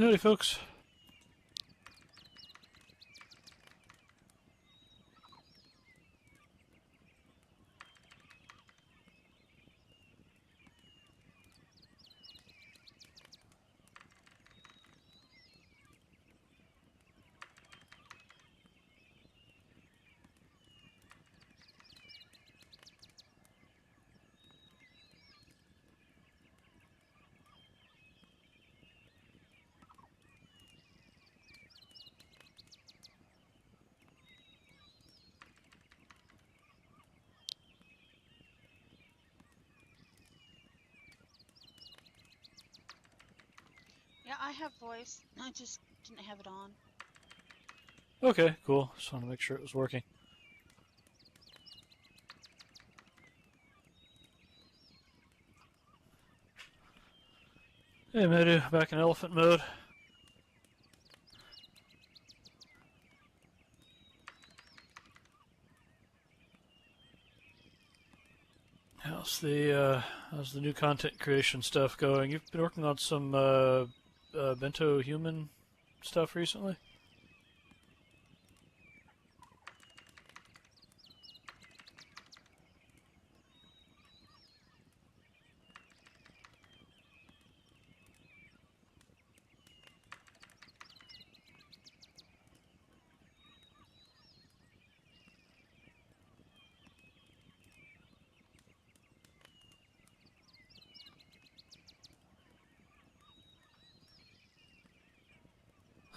Howdy, folks. Yeah, I have voice. I just didn't have it on. Okay, cool. Just want to make sure it was working. Hey, Medu, back in elephant mode. How's the new content creation stuff going? You've been working on some Bento human stuff recently.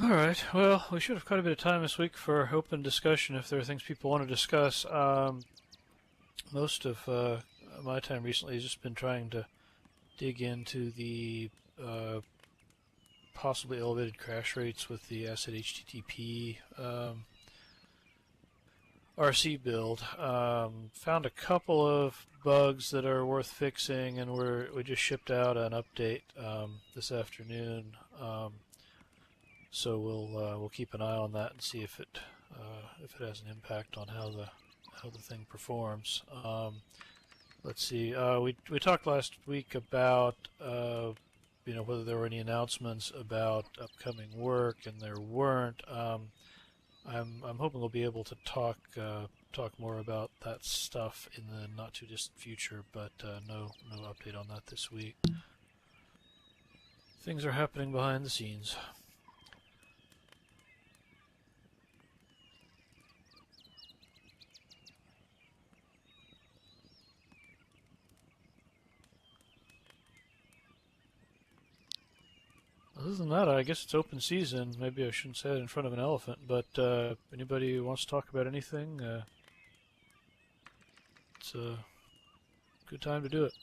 All right. Well, we should have quite a bit of time this week for open discussion if there are things people want to discuss. Most of my time recently has just been trying to dig into the possibly elevated crash rates with the ACID HTTP RC build. Found a couple of bugs that are worth fixing, and we just shipped out an update this afternoon. So we'll keep an eye on that and see if it has an impact on how the thing performs. Let's see. We talked last week about whether there were any announcements about upcoming work, and there weren't. I'm hoping we'll be able to talk more about that stuff in the not too distant future, but no update on that this week. Things are happening behind the scenes. Other than that, I guess it's open season. Maybe I shouldn't say it in front of an elephant, but anybody who wants to talk about anything, it's a good time to do it.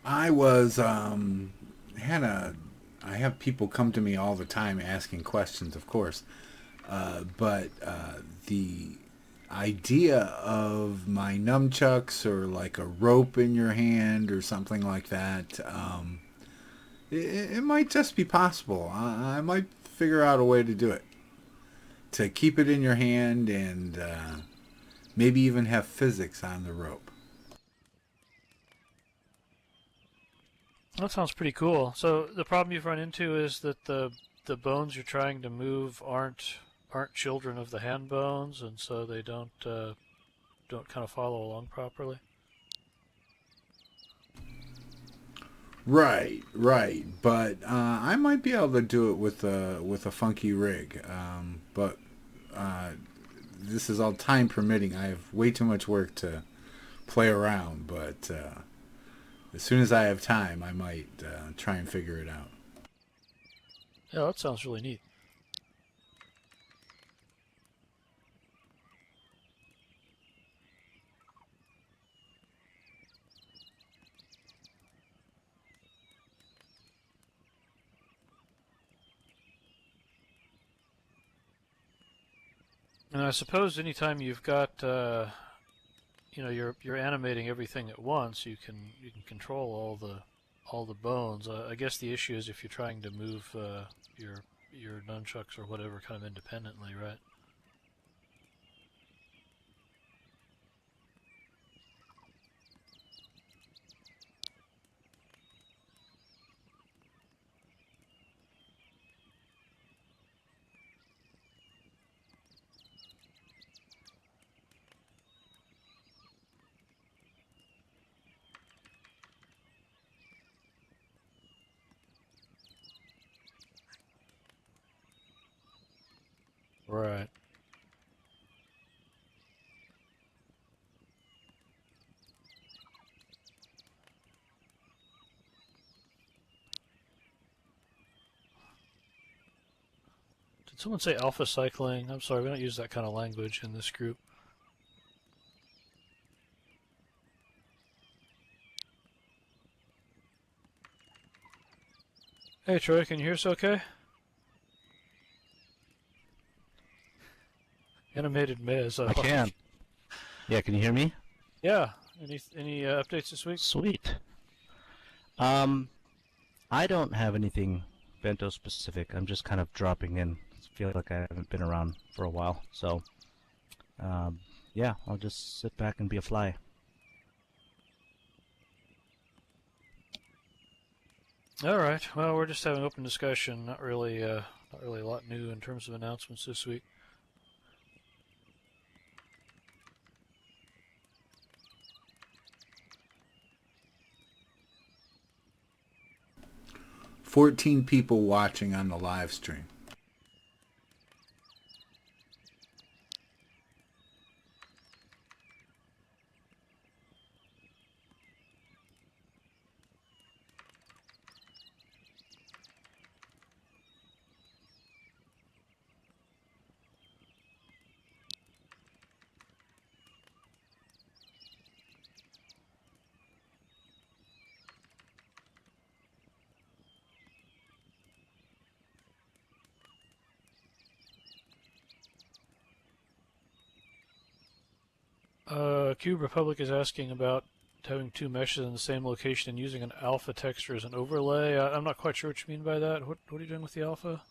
I was had a I have people come to me all the time asking questions, of course, but the idea of my nunchucks or like a rope in your hand or something like that, it might just be possible. I might figure out a way to do it to keep it in your hand and maybe even have physics on the rope. That sounds pretty cool. So the problem you've run into is that the bones you're trying to move aren't children of the hand bones, and so they don't kind of follow along properly. Right, right. But I might be able to do it with a funky rig. But uh, this is all time permitting. I have way too much work to play around. But as soon as I have time, I might try and figure it out. Yeah, that sounds really neat. And I suppose anytime you've got you're animating everything at once, you can control all the bones. I guess the issue is if you're trying to move your your nunchucks or whatever kind of independently, right? Right. Did someone say alpha cycling? I'm sorry, we don't use that kind of language in this group. Hey Troy, can you hear us okay? Animated Miz. I can. Yeah, can you hear me? Yeah. Any updates this week? Sweet. I don't have anything Bento specific. I'm just kind of dropping in. I feel like I haven't been around for a while, so yeah, I'll just sit back and be a fly. All right. Well, we're just having open discussion. Not really a lot new in terms of announcements this week. $14 people watching on the live stream. Cube Republic is asking about having two meshes in the same location and using an alpha texture as an overlay. I'm not quite sure what you mean by that. What are you doing with the alpha?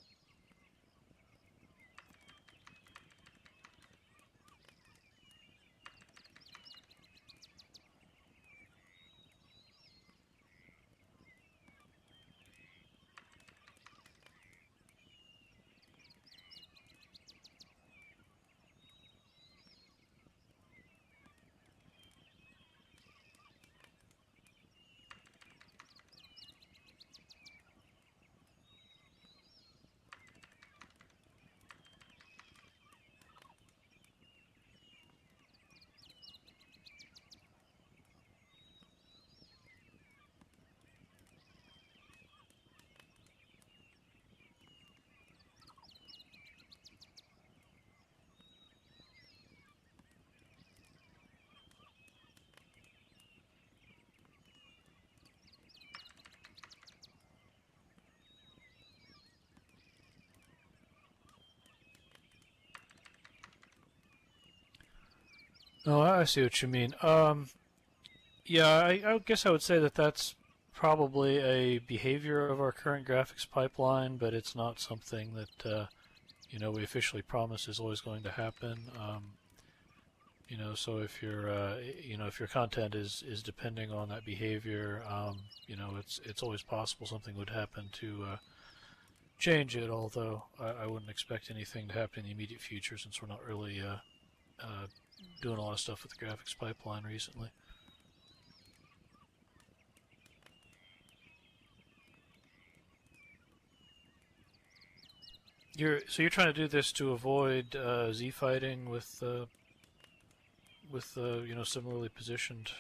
Oh, I see what you mean. Yeah, I guess I would say that that's probably a behavior of our current graphics pipeline, but it's not something that we officially promise is always going to happen. So if if your content is depending on that behavior, it's always possible something would happen to change it. Although I wouldn't expect anything to happen in the immediate future, since we're not really doing a lot of stuff with the graphics pipeline recently. You're trying to do this to avoid Z fighting with similarly positioned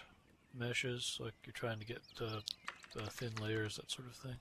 meshes, like you're trying to get thin layers, that sort of thing.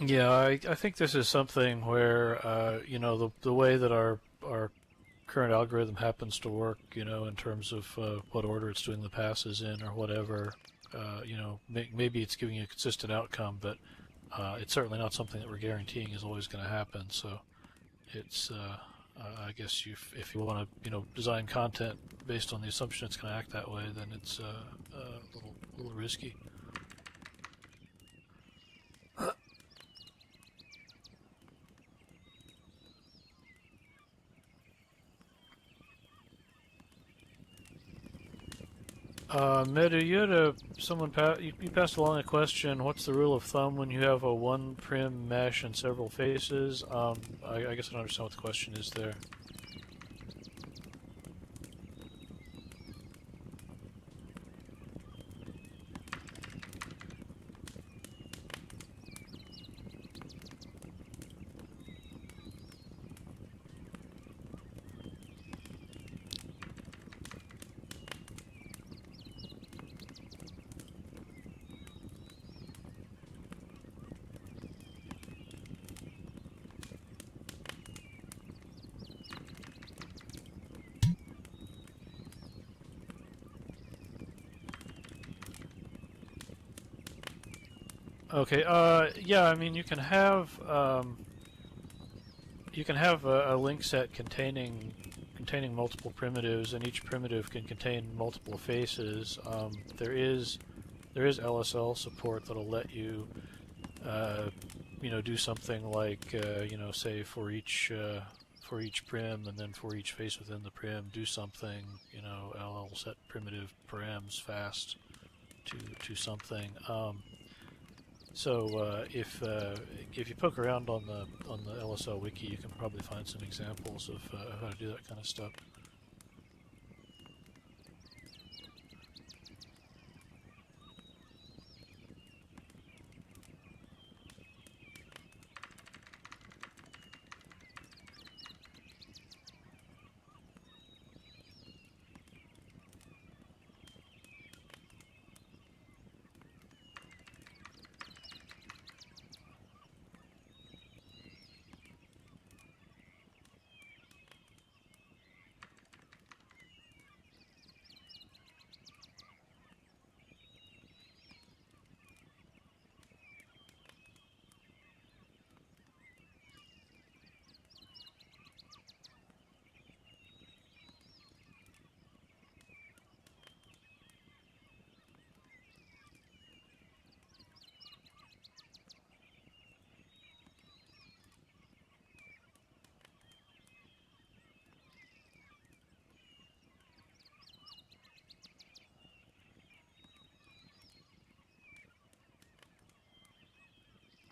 Yeah, I think this is something where the way that our current algorithm happens to work, in terms of what order it's doing the passes in or whatever. Maybe it's giving you a consistent outcome, but it's certainly not something that we're guaranteeing is always going to happen. So it's I guess if you want to design content based on the assumption it's going to act that way, then it's a little risky. Medu, you passed along a question. What's the rule of thumb when you have a one prim mesh and several faces? I guess I don't understand what the question is there. Okay. Yeah. I mean, you can have a link set containing multiple primitives, and each primitive can contain multiple faces. There is LSL support that'll let you do something like say for each prim, and then for each face within the prim, do something LL set primitive params fast to something. So if you poke around on the LSL wiki, you can probably find some examples of how to do that kind of stuff.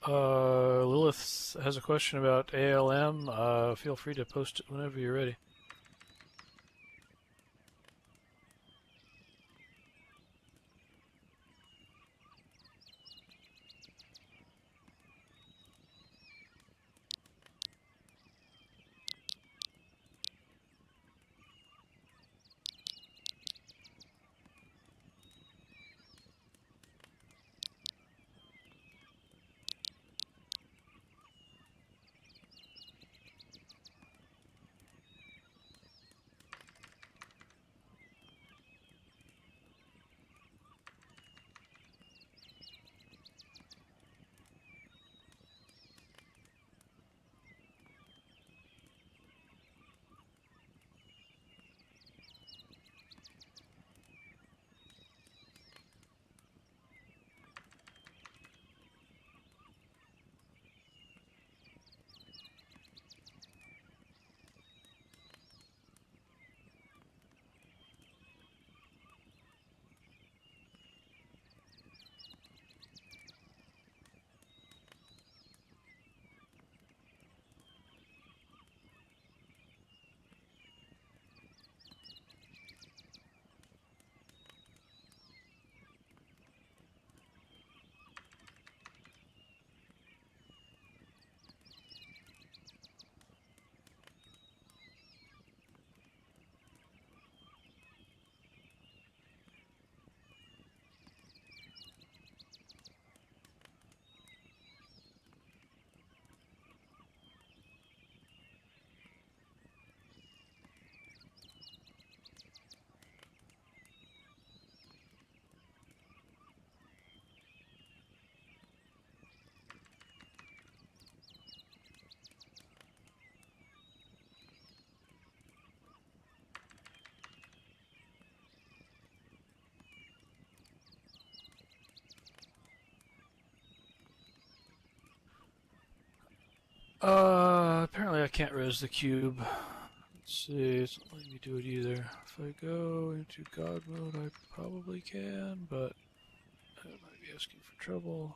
Lilith has a question about ALM. Feel free to post it whenever you're ready. Apparently I can't res the cube. Let's see, it's not letting me do it either. If I go into God mode, I probably can, but it might be asking for trouble.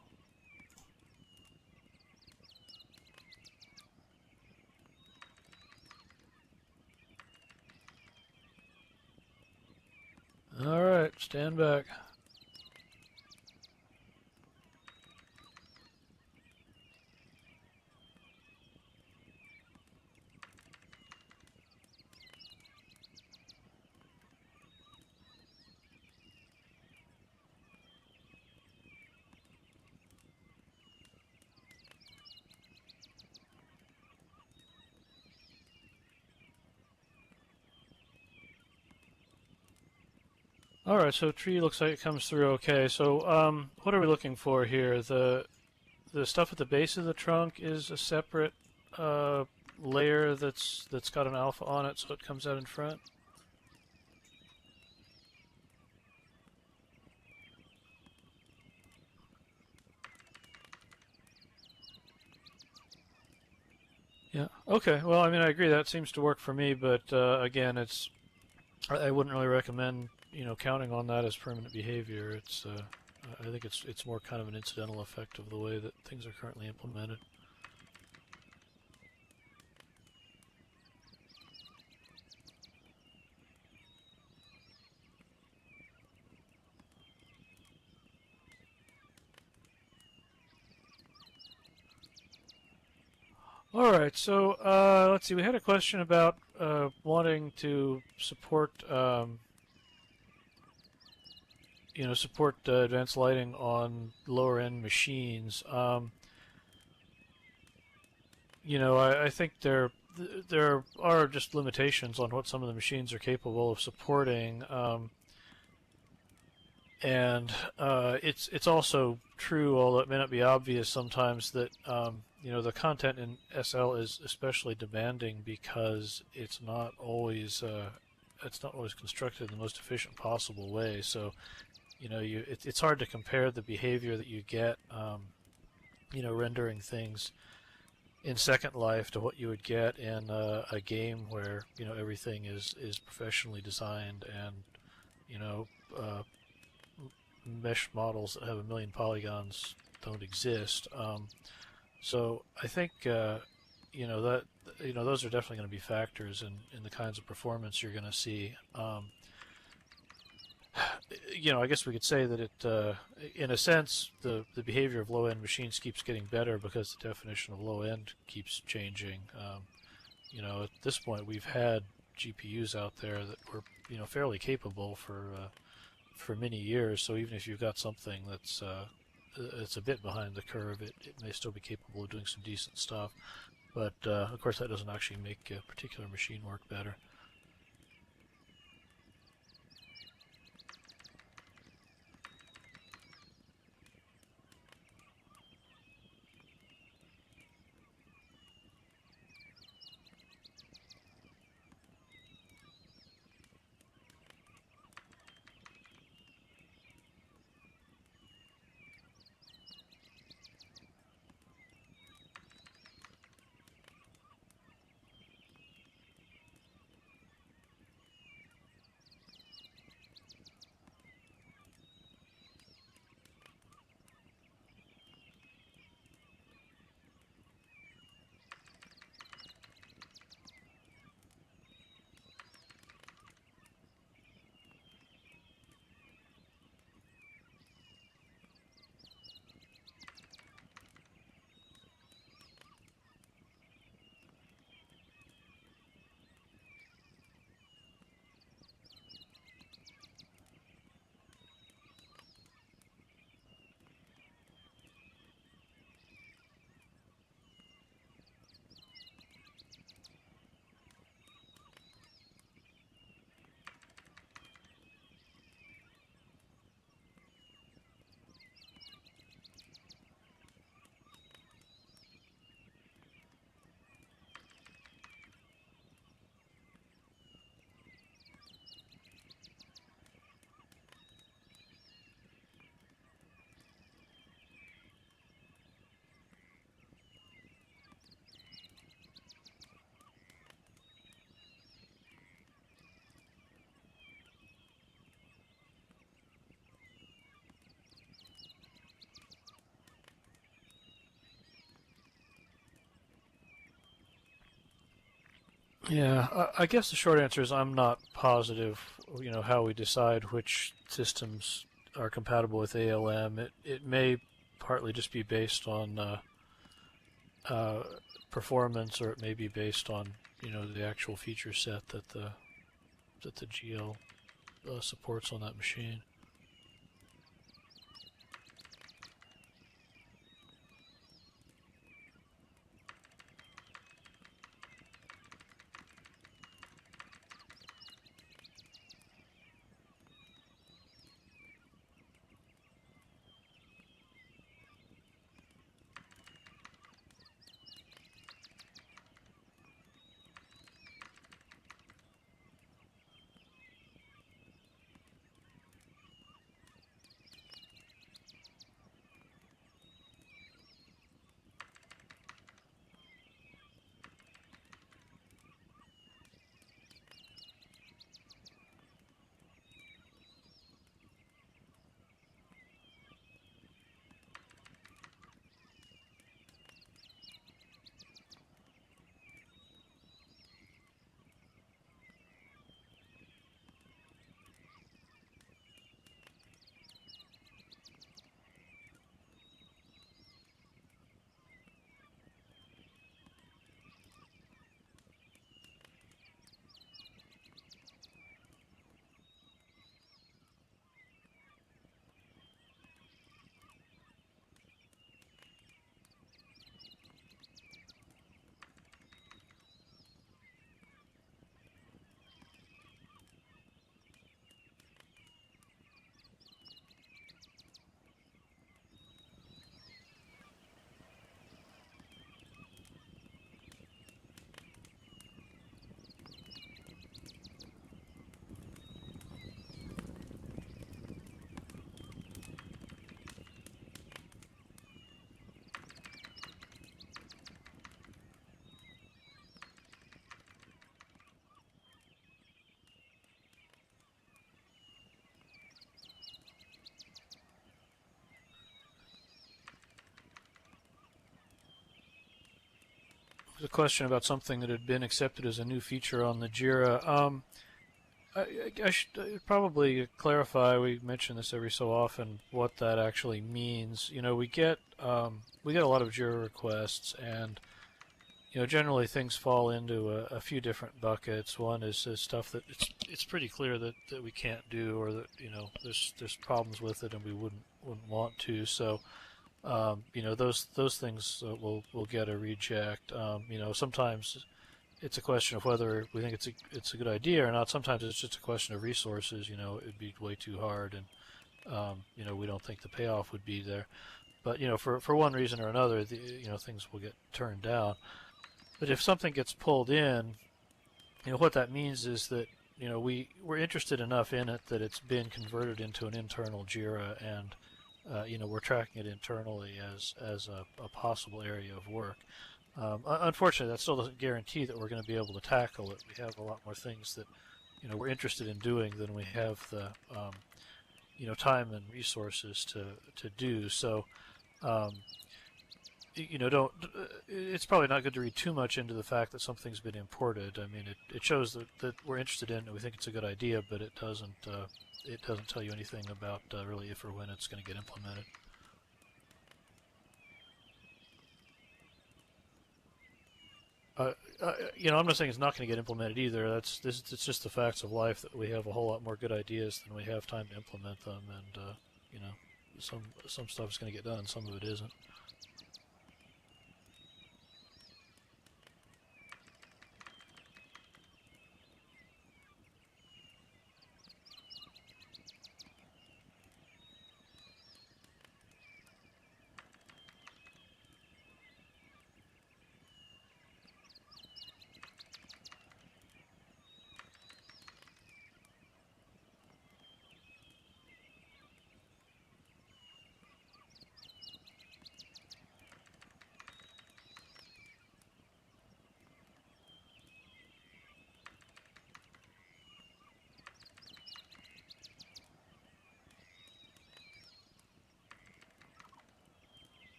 Alright, stand back. Alright, so tree looks like it comes through okay. So, what are we looking for here? The stuff at the base of the trunk is a separate layer that's got an alpha on it, so it comes out in front. Yeah. Okay. Well, I mean, I agree that seems to work for me, but again, I wouldn't really recommend counting on that as permanent behavior. I think it's more kind of an incidental effect of the way that things are currently implemented. All right, so let's see. We had a question about wanting to support, support advanced lighting on lower-end machines. I think there are just limitations on what some of the machines are capable of supporting. And it's also true, although it may not be obvious sometimes, that the content in SL is especially demanding because it's not always constructed in the most efficient possible way. So it's hard to compare the behavior that you get rendering things in Second Life to what you would get in a game where everything is professionally designed and mesh models that have a million polygons don't exist. So I think that those are definitely going to be factors in the kinds of performance you're going to see. I guess we could say that in a sense, the behavior of low-end machines keeps getting better because the definition of low-end keeps changing. At this point, we've had GPUs out there that were fairly capable for many years. So even if you've got something that's it's a bit behind the curve, it may still be capable of doing some decent stuff. But of course, that doesn't actually make a particular machine work better. Yeah, I guess the short answer is I'm not positive, how we decide which systems are compatible with ALM. It may partly just be based on uh, performance, or it may be based on, the actual feature set that the GL supports on that machine. There's a question about something that had been accepted as a new feature on the Jira. I should probably clarify. We mention this every so often, what that actually means. We get a lot of Jira requests, and generally things fall into a few different buckets. One is stuff that it's pretty clear that we can't do, or that there's problems with it, and we wouldn't want to. So those things will get a reject. Sometimes it's a question of whether we think it's a good idea or not. Sometimes it's just a question of resources. It'd be way too hard, and we don't think the payoff would be there. But for one reason or another, things will get turned down. But if something gets pulled in, what that means is that we're interested enough in it that it's been converted into an internal Jira, and we're tracking it internally as a possible area of work. Unfortunately, that still doesn't guarantee that we're going to be able to tackle it. We have a lot more things that we're interested in doing than we have the time and resources to do. So don't. It's probably not good to read too much into the fact that something's been imported. I mean, it shows that we're interested in it and we think it's a good idea, but it doesn't tell you anything about really if or when it's going to get implemented. I'm not saying it's not going to get implemented either. It's just the facts of life that we have a whole lot more good ideas than we have time to implement them, and some stuff is going to get done, some of it isn't.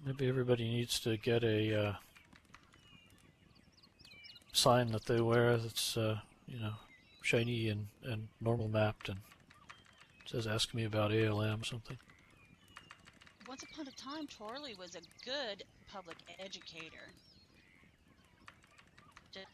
Maybe everybody needs to get a sign that they wear that's you know, shiny and normal mapped and says "Ask me about ALM" or something. Once upon a time, Torley was a good public educator. Just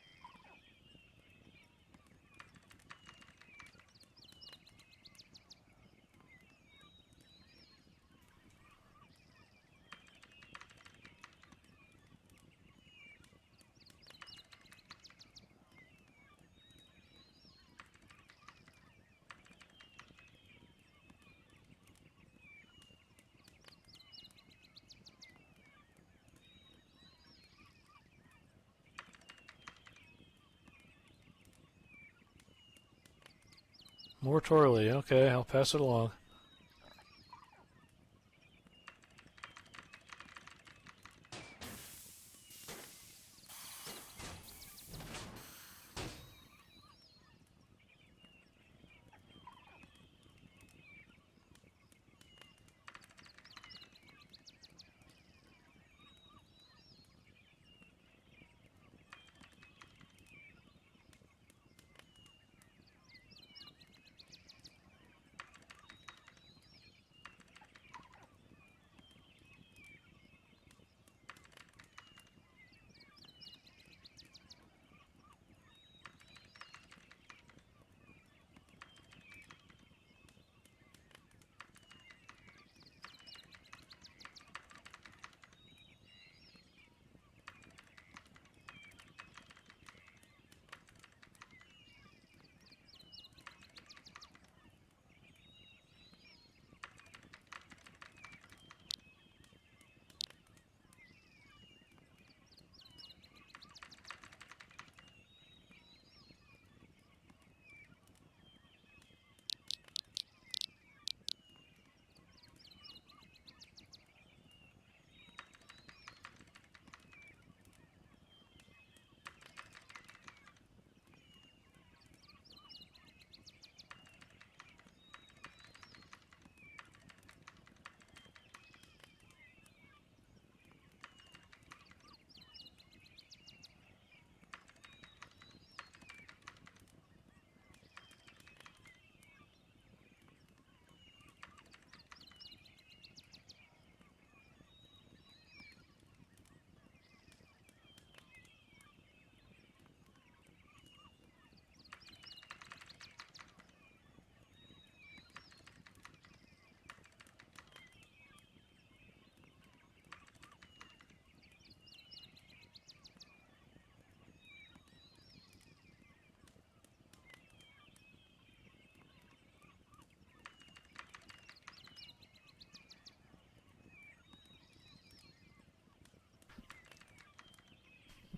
More Torley. Okay, I'll pass it along.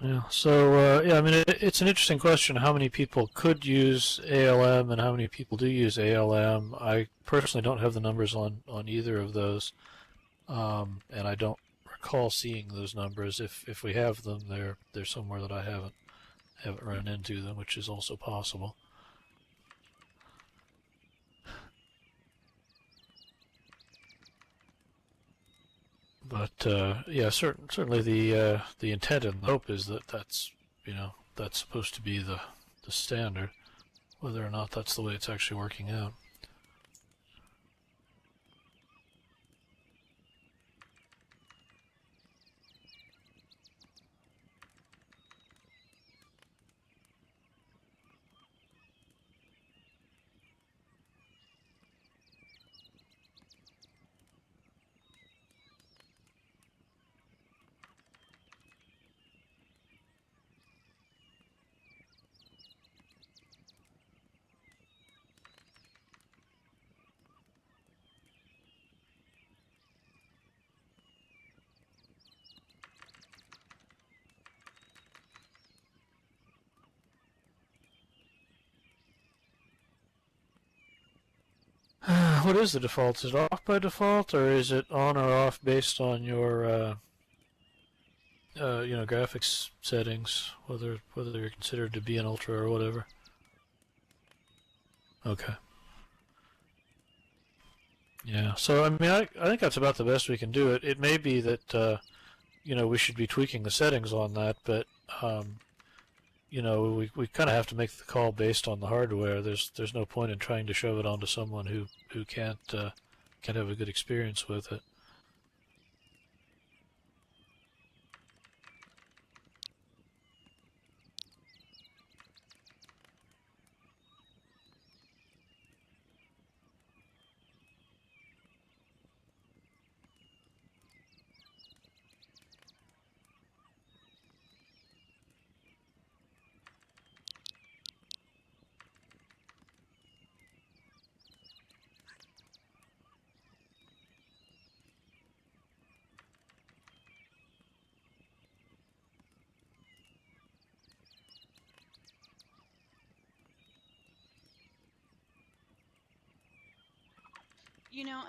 Yeah. So yeah, I mean, it's an interesting question. How many people could use ALM, and how many people do use ALM? I personally don't have the numbers on either of those, and I don't recall seeing those numbers. If we have them, they're somewhere that I haven't run into them, which is also possible. But yeah, certainly the intent and the hope is that that's supposed to be the standard. Whether or not that's the way it's actually working out. What is the default? Is it off by default, or is it on or off based on your graphics settings, whether you're considered to be an ultra or whatever? Okay. Yeah. So I mean, I think that's about the best we can do. It may be that we should be tweaking the settings on that, but we kind of have to make the call based on the hardware. There's no point in trying to shove it onto someone who can't have a good experience with it.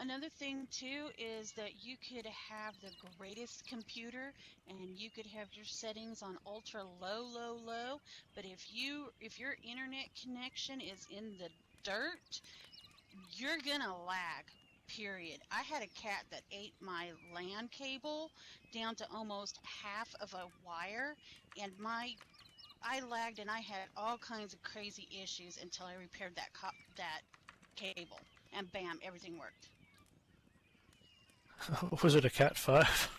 Another thing too is that you could have the greatest computer and you could have your settings on ultra low, low, low, but if your internet connection is in the dirt, you're gonna lag. Period. I had a cat that ate my LAN cable down to almost half of a wire, and my I lagged and I had all kinds of crazy issues until I repaired that cable, and bam, everything worked. Was it a Cat 5?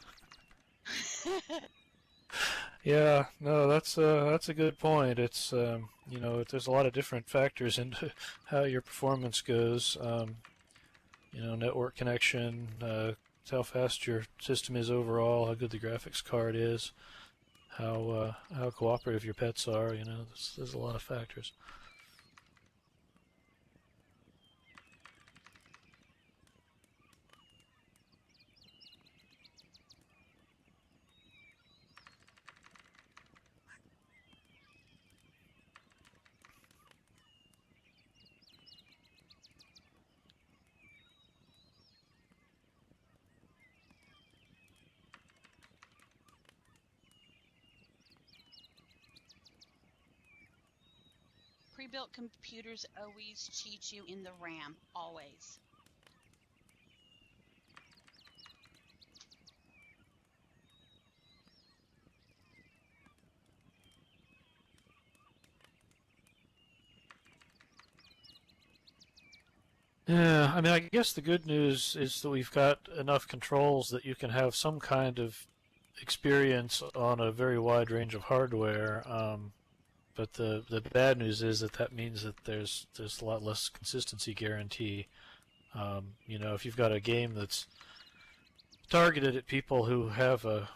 Yeah, no, that's a good point. It's there's a lot of different factors into how your performance goes. Network connection, how fast your system is overall, how good the graphics card is, how cooperative your pets are. There's a lot of factors. Pre-built computers always cheat you in the RAM, always. Yeah, I mean, I guess the good news is that we've got enough controls that you can have some kind of experience on a very wide range of hardware. But the bad news is that means that there's a lot less consistency guarantee. If you've got a game that's targeted at people who have a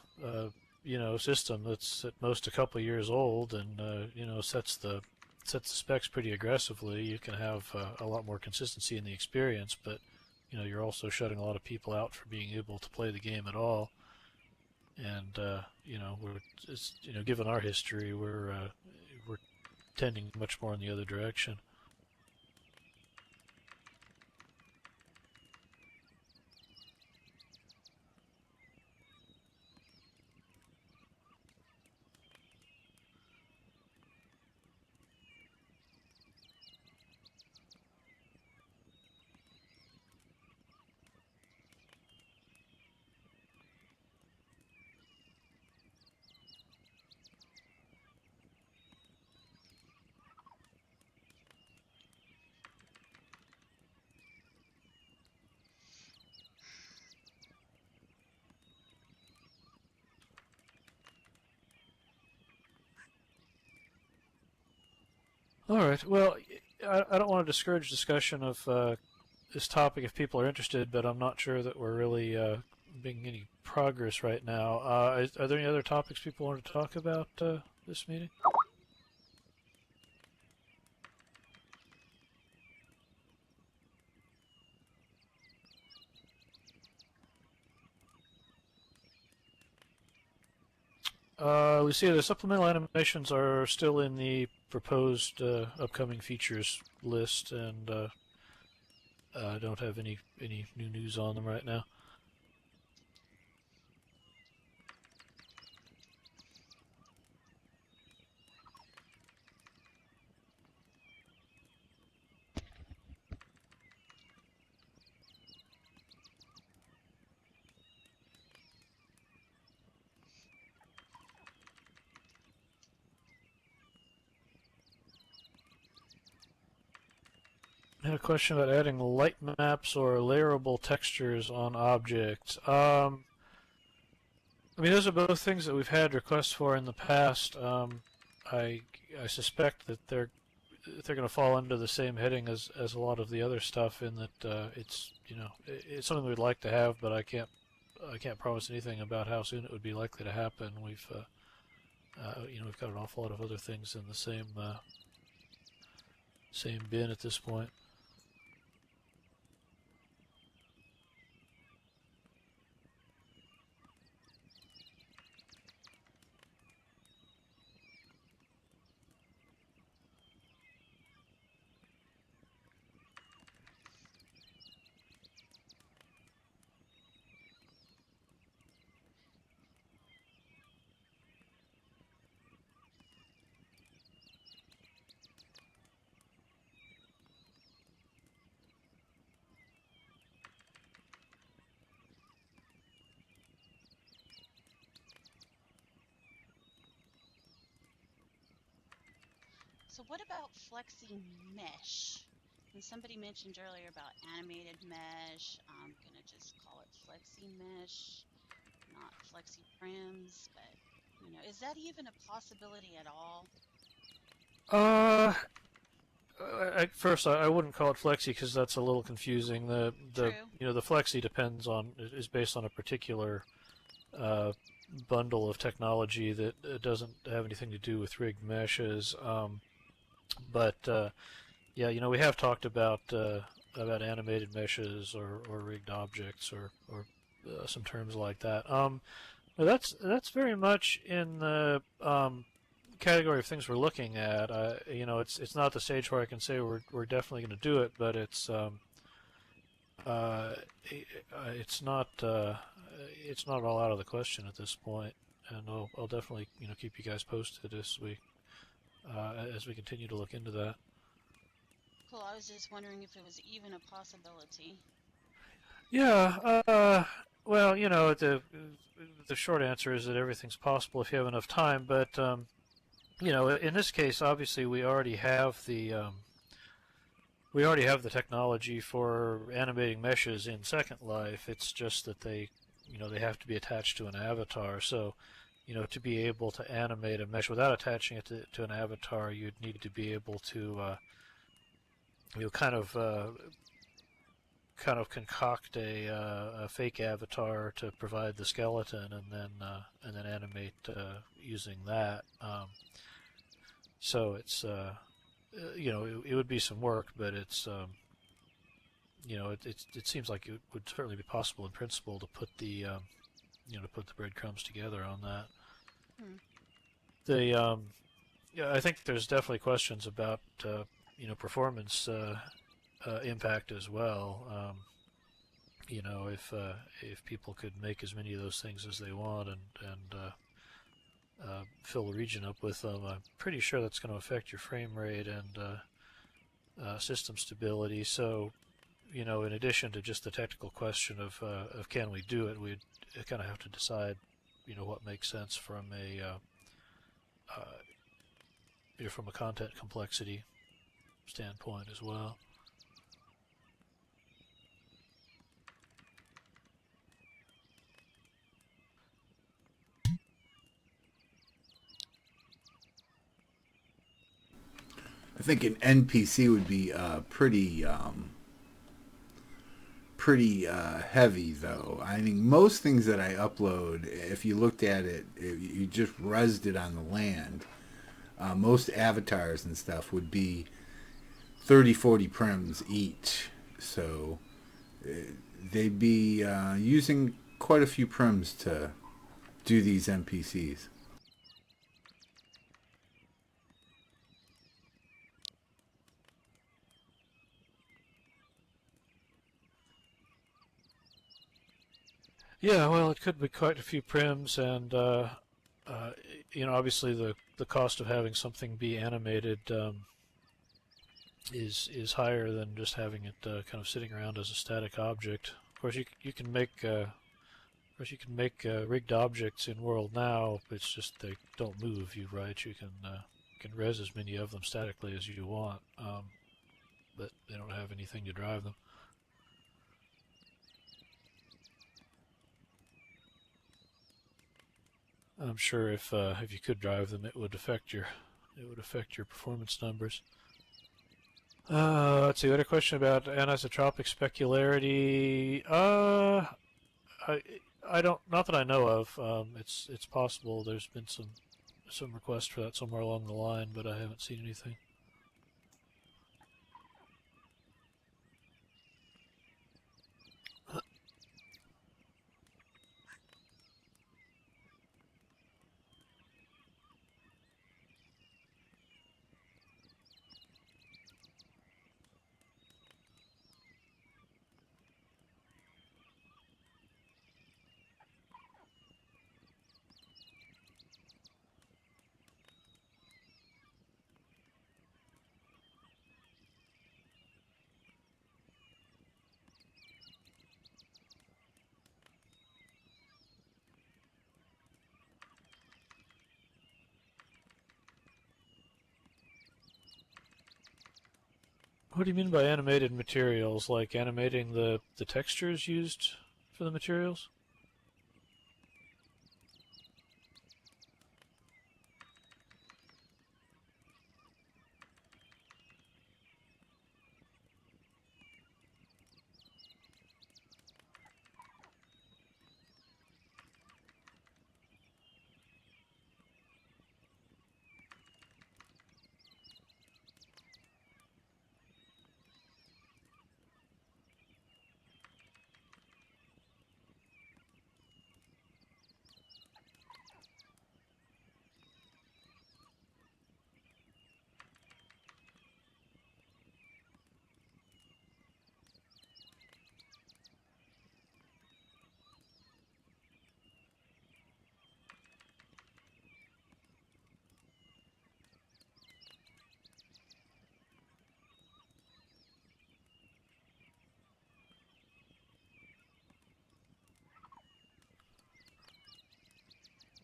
system that's at most a couple of years old and sets the specs pretty aggressively, you can have a lot more consistency in the experience. But you're also shutting a lot of people out for being able to play the game at all. And given our history, we're tending much more in the other direction. All right. Well, I don't want to discourage discussion of this topic if people are interested, but I'm not sure that we're really making any progress right now. Are there any other topics people want to talk about this meeting? We see the supplemental animations are still in the proposed upcoming features list, and I don't have any new news on them right now. had a question about adding light maps or layerable textures on objects. I mean, those are both things that we've had requests for in the past. I suspect that they're going to fall under the same heading as a lot of the other stuff, in that it's something we'd like to have, but I can't promise anything about how soon it would be likely to happen. We've got an awful lot of other things in the same bin at this point. So what about flexing mesh? And somebody mentioned earlier about animated mesh. I'm gonna just call it flexi mesh, not flexi prims, but is that even a possibility at all? Uh, first, I wouldn't call it flexi because that's a little confusing. True. The flexi is based on a particular bundle of technology that doesn't have anything to do with rigged meshes. But yeah, we have talked about animated meshes or rigged objects or some terms like that. That's very much in the category of things we're looking at. It's not the stage where I can say we're definitely going to do it, but it's not all out of the question at this point, and I'll definitely keep you guys posted as we continue to look into that. Cool. I was just wondering if it was even a possibility. Yeah. Well, the short answer is that everything's possible if you have enough time. But in this case, obviously, we already have the technology for animating meshes in Second Life. It's just that they have to be attached to an avatar. So, to be able to animate a mesh without attaching it to an avatar, you'd need to be able to kind of concoct a fake avatar to provide the skeleton, and then animate using that. So it's it would be some work, but it's it seems like it would certainly be possible in principle to put the breadcrumbs together on that. I think there's definitely questions about performance impact as well. If people could make as many of those things as they want and fill the region up with them, I'm pretty sure that's going to affect your frame rate and system stability. So, in addition to just the technical question of can we do it, we'd kind of have to decide, what makes sense from a content complexity standpoint as well. I think an NPC would be pretty heavy, though. I think most things that I upload, if you looked at it, you just resed it on the land. Most avatars and stuff would be 30-40 prims each, so they'd be using quite a few prims to do these NPCs. Yeah, well, it could be quite a few prims, and obviously the cost of having something be animated is higher than just having it kind of sitting around as a static object. Of course, you can make rigged objects in World now. It's just they don't move. You can res as many of them statically as you want. but they don't have anything to drive them. I'm sure if you could drive them, it would affect your performance numbers. Let's see. We had a question about anisotropic specularity. I don't, not that I know of. It's possible. There's been some requests for that somewhere along the line, but I haven't seen anything. What do you mean by animated materials? Like animating the textures used for the materials?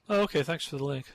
Oh, okay. Thanks for the link.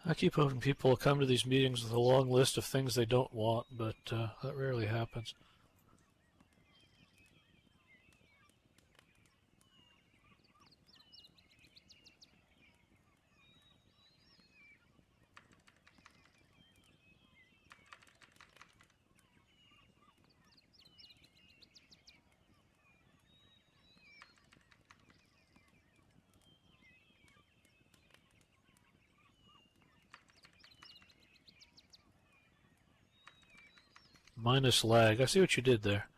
I keep hoping people will come to these meetings with a long list of things they don't want, but that rarely happens. Minus lag. I see what you did there.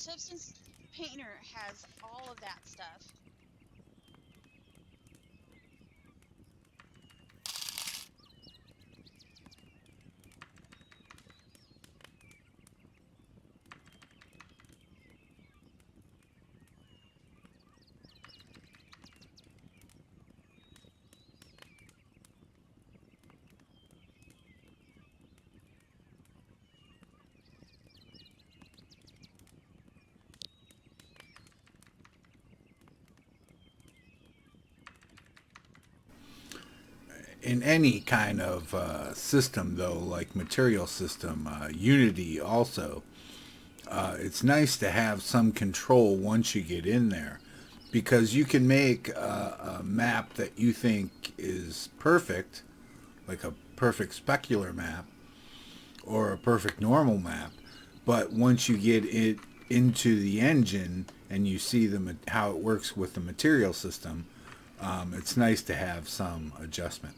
Substance Painter has all of that stuff. In any kind of system, though, like material system, Unity also, it's nice to have some control once you get in there, because you can make a map that you think is perfect, like a perfect specular map or a perfect normal map, but once you get it into the engine and you see how it works with the material system, it's nice to have some adjustment.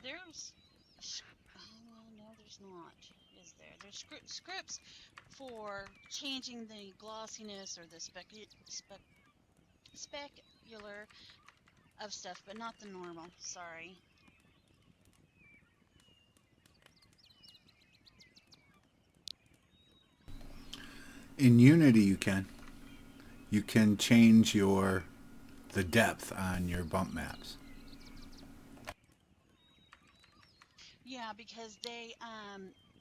There's, well, no, there's not, is there? There's scripts for changing the glossiness or the specular of stuff, but not the normal. Sorry. In Unity, you can change the depth on your bump maps. Yeah, because they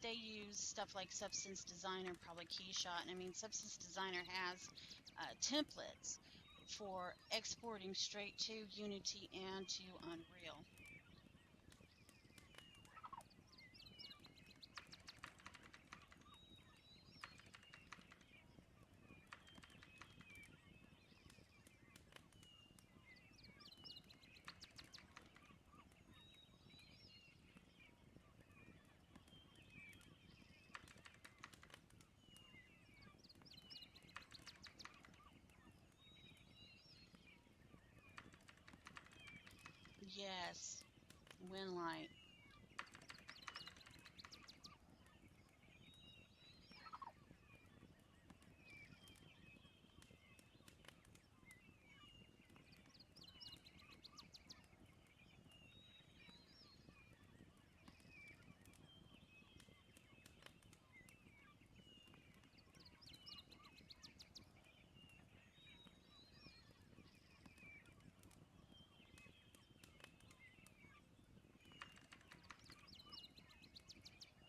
use stuff like Substance Designer, probably Keyshot, and I mean Substance Designer has templates for exporting straight to Unity and to Unreal. Yes, Winlight.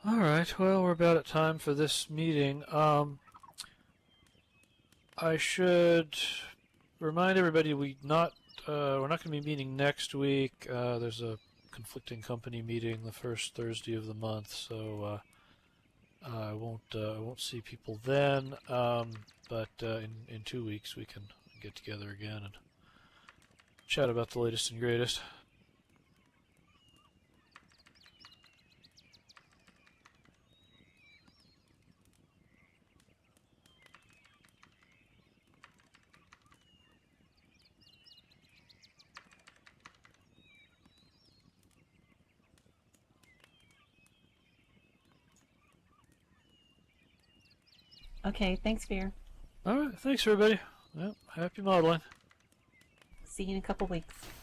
All right. Well, we're about at time for this meeting. I should remind everybody we're not going to be meeting next week. There's a conflicting company meeting the first Thursday of the month, so I won't see people then. But in 2 weeks we can get together again and chat about the latest and greatest. Okay, thanks, Fear. All right. Thanks, everybody. Well, happy modeling. See see you in a couple weeks.